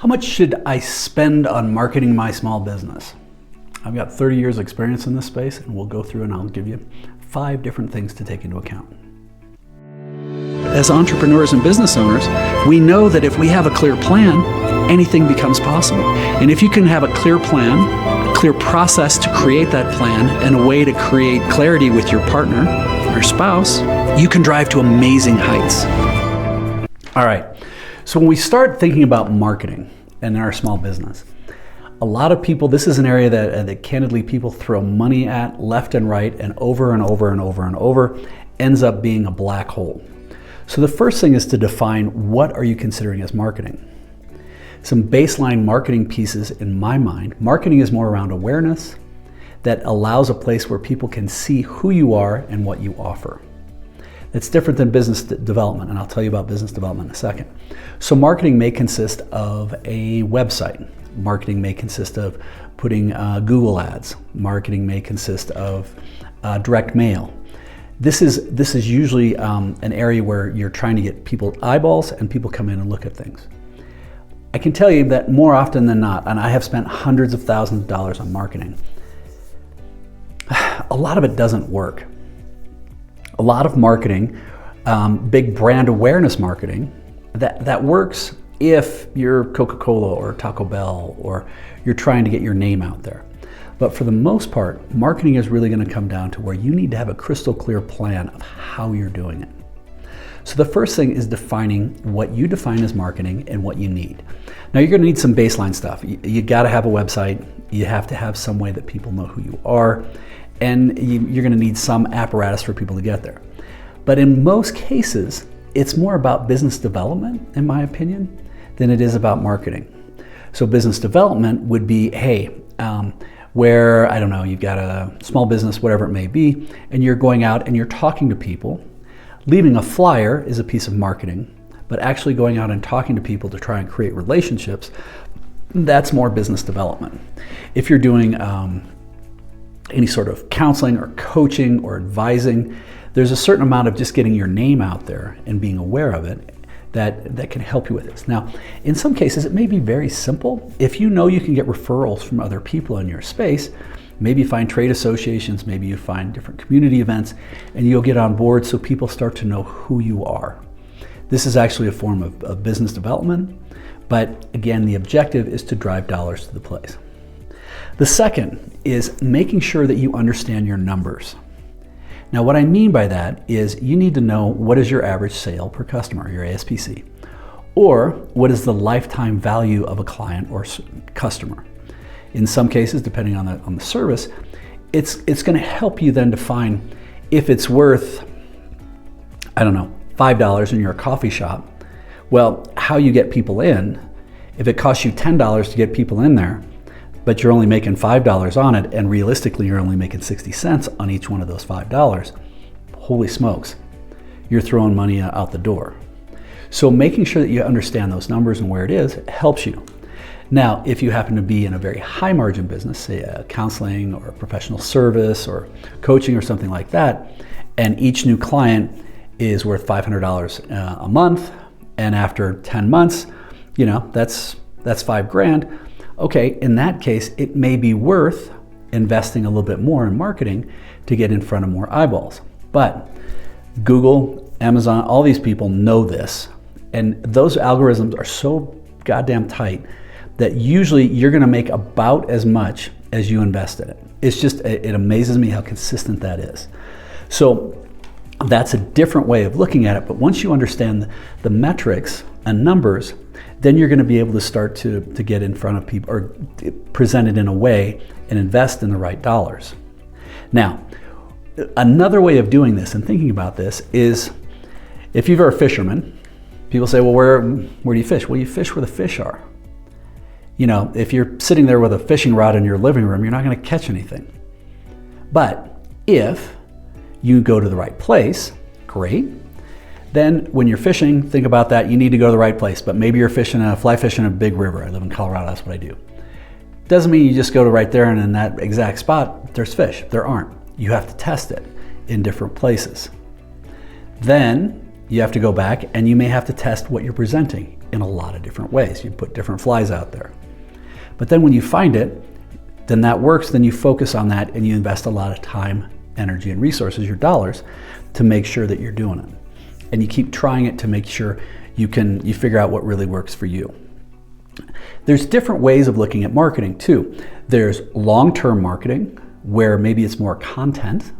How much should I spend on marketing my small business? I've got 30 years experience in this space, and we'll go through and I'll give you 5 different things to take into account. As entrepreneurs and business owners, we know that if we have a clear plan, anything becomes possible. And if you can have a clear plan, a clear process to create that plan, and a way to create clarity with your partner or spouse, you can drive to amazing heights. All right, so when we start thinking about marketing in our small business, a lot of people, this is an area that candidly people throw money at left and right and over and over and over and over, ends up being a black hole. So the first thing is to define, what are you considering as marketing? Some baseline marketing pieces in my mind. Marketing is more around awareness that allows a place where people can see who you are and what you offer. It's different than business development, and I'll tell you about business development in a second. So marketing may consist of a website. Marketing may consist of putting Google ads. Marketing may consist of direct mail. This is usually an area where you're trying to get people eyeballs and people come in and look at things. I can tell you that more often than not, and I have spent hundreds of thousands of dollars on marketing, a lot of it doesn't work. A lot of marketing, big brand awareness marketing, that works if you're Coca-Cola or Taco Bell or you're trying to get your name out there. But for the most part, marketing is really going to come down to where you need to have a crystal clear plan of how you're doing it. So the first thing is defining what you define as marketing and what you need. Now you're going to need some baseline stuff. You got to have a website. You have to have some way that people know who you are. And you're going to need some apparatus for people to get there. But in most cases, it's more about business development, in my opinion, than it is about marketing. So business development would be, hey, where, I don't know, you've got a small business, whatever it may be, and you're going out and you're talking to people. Leaving a flyer is a piece of marketing, but actually going out and talking to people to try and create relationships, that's more business development. If you're doing any sort of counseling or coaching or advising, there's a certain amount of just getting your name out there and being aware of it that can help you with this. Now, in some cases, it may be very simple. If you know you can get referrals from other people in your space, maybe you find trade associations, maybe you find different community events, and you'll get on board so people start to know who you are. This is actually a form of business development, but again, the objective is to drive dollars to the place. The second is making sure that you understand your numbers. Now, what I mean by that is you need to know what is your average sale per customer, your ASPC, or what is the lifetime value of a client or customer. In some cases, depending on the service, it's going to help you then define if it's worth, I don't know, $5 in your coffee shop. Well, how you get people in, if it costs you $10 to get people in there, but you're only making $5 on it, and realistically you're only making 60 cents on each one of those $5, holy smokes, you're throwing money out the door. So making sure that you understand those numbers and where it is helps you. Now, if you happen to be in a very high margin business, say a counseling or a professional service or coaching or something like that, and each new client is worth $500 a month, and after 10 months, that's $5,000. Okay, in that case, it may be worth investing a little bit more in marketing to get in front of more eyeballs. But Google, Amazon, all these people know this, and those algorithms are so goddamn tight that usually you're gonna make about as much as you invest in it. It's just, it amazes me how consistent that is. So that's a different way of looking at it, but once you understand the metrics and numbers, then you're going to be able to start to get in front of people or present it in a way and invest in the right dollars. Now, another way of doing this and thinking about this is, if you're a fisherman, people say, well, where do you fish? Well, you fish where the fish are. If you're sitting there with a fishing rod in your living room, you're not going to catch anything. But if you go to the right place, great. Then when you're fishing, think about that. You need to go to the right place, but maybe you're fly fishing a big river. I live in Colorado, that's what I do. Doesn't mean you just go to right there and in that exact spot, there's fish. There aren't. You have to test it in different places. Then you have to go back and you may have to test what you're presenting in a lot of different ways. You put different flies out there. But then when you find it, then that works, then you focus on that and you invest a lot of time, energy, and resources, your dollars, to make sure that you're doing it. And you keep trying it to make sure you figure out what really works for you. There's different ways of looking at marketing too. There's long-term marketing, where maybe it's more content.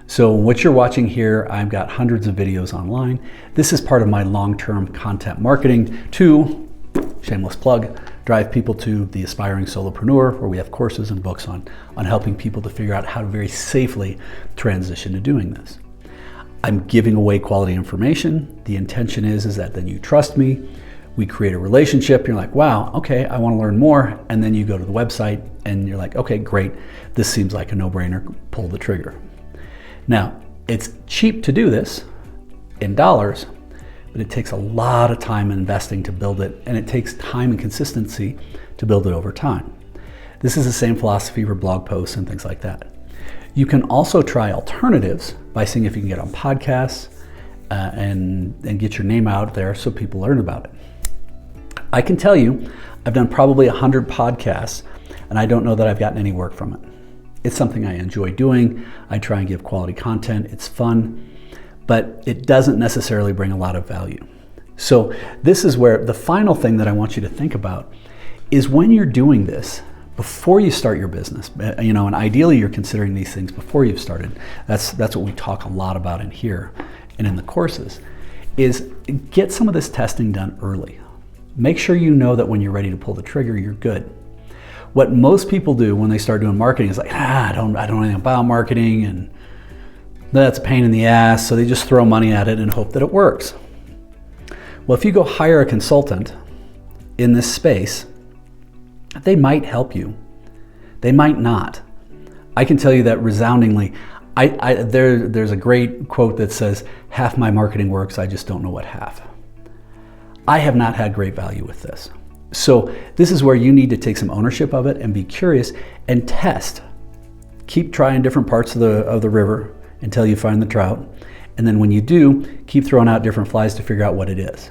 So what you're watching here, I've got hundreds of videos online. This is part of my long-term content marketing to, shameless plug, drive people to the Aspiring Solopreneur, where we have courses and books on helping people to figure out how to very safely transition to doing this. I'm giving away quality information. The intention is that then you trust me. We create a relationship. You're like, wow, okay, I want to learn more. And then you go to the website and you're like, okay, great. This seems like a no-brainer. Pull the trigger. Now, it's cheap to do this in dollars, but it takes a lot of time and investing to build it, and it takes time and consistency to build it over time. This is the same philosophy for blog posts and things like that. You can also try alternatives by seeing if you can get on podcasts and get your name out there so people learn about it. I can tell you, I've done probably 100 podcasts, and I don't know that I've gotten any work from it. It's something I enjoy doing. I try and give quality content. It's fun, but it doesn't necessarily bring a lot of value. So this is where the final thing that I want you to think about is when you're doing this, before you start your business, and ideally you're considering these things before you've started. That's what we talk a lot about in here and in the courses, is get some of this testing done early. Make sure you know that when you're ready to pull the trigger, you're good. What most people do when they start doing marketing is like, I don't know anything about marketing, and that's a pain in the ass, so they just throw money at it and hope that it works. Well, if you go hire a consultant in this space, they might help you. They might not. I can tell you that resoundingly. There's a great quote that says, half my marketing works, I just don't know what half. I have not had great value with this. So this is where you need to take some ownership of it and be curious and test. Keep trying different parts of the river until you find the trout. And then when you do, keep throwing out different flies to figure out what it is.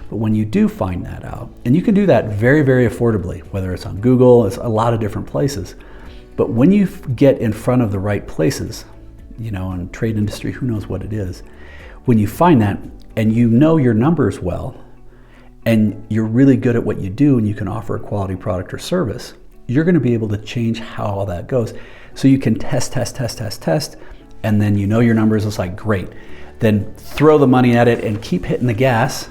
But when you do find that out, and you can do that very, very affordably, whether it's on Google, it's a lot of different places. But when you get in front of the right places, in trade industry, who knows what it is, when you find that and you know your numbers well, and you're really good at what you do and you can offer a quality product or service, you're going to be able to change how all that goes. So you can test, and then your numbers. It's like, great. Then throw the money at it and keep hitting the gas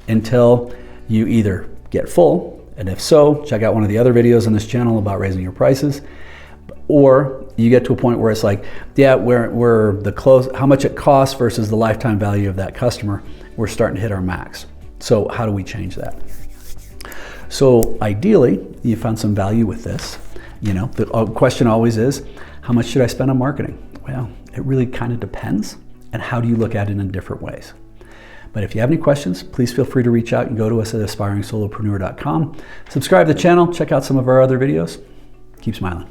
until you either get full, and if so, check out one of the other videos on this channel about raising your prices, or you get to a point where it's like, yeah, we're the close, how much it costs versus the lifetime value of that customer, we're starting to hit our max. So how do we change that? So ideally, you found some value with this. The question always is, how much should I spend on marketing? Well, it really kind of depends, and how do you look at it in different ways? But if you have any questions, please feel free to reach out and go to us at aspiringsolopreneur.com. Subscribe to the channel, check out some of our other videos. Keep smiling.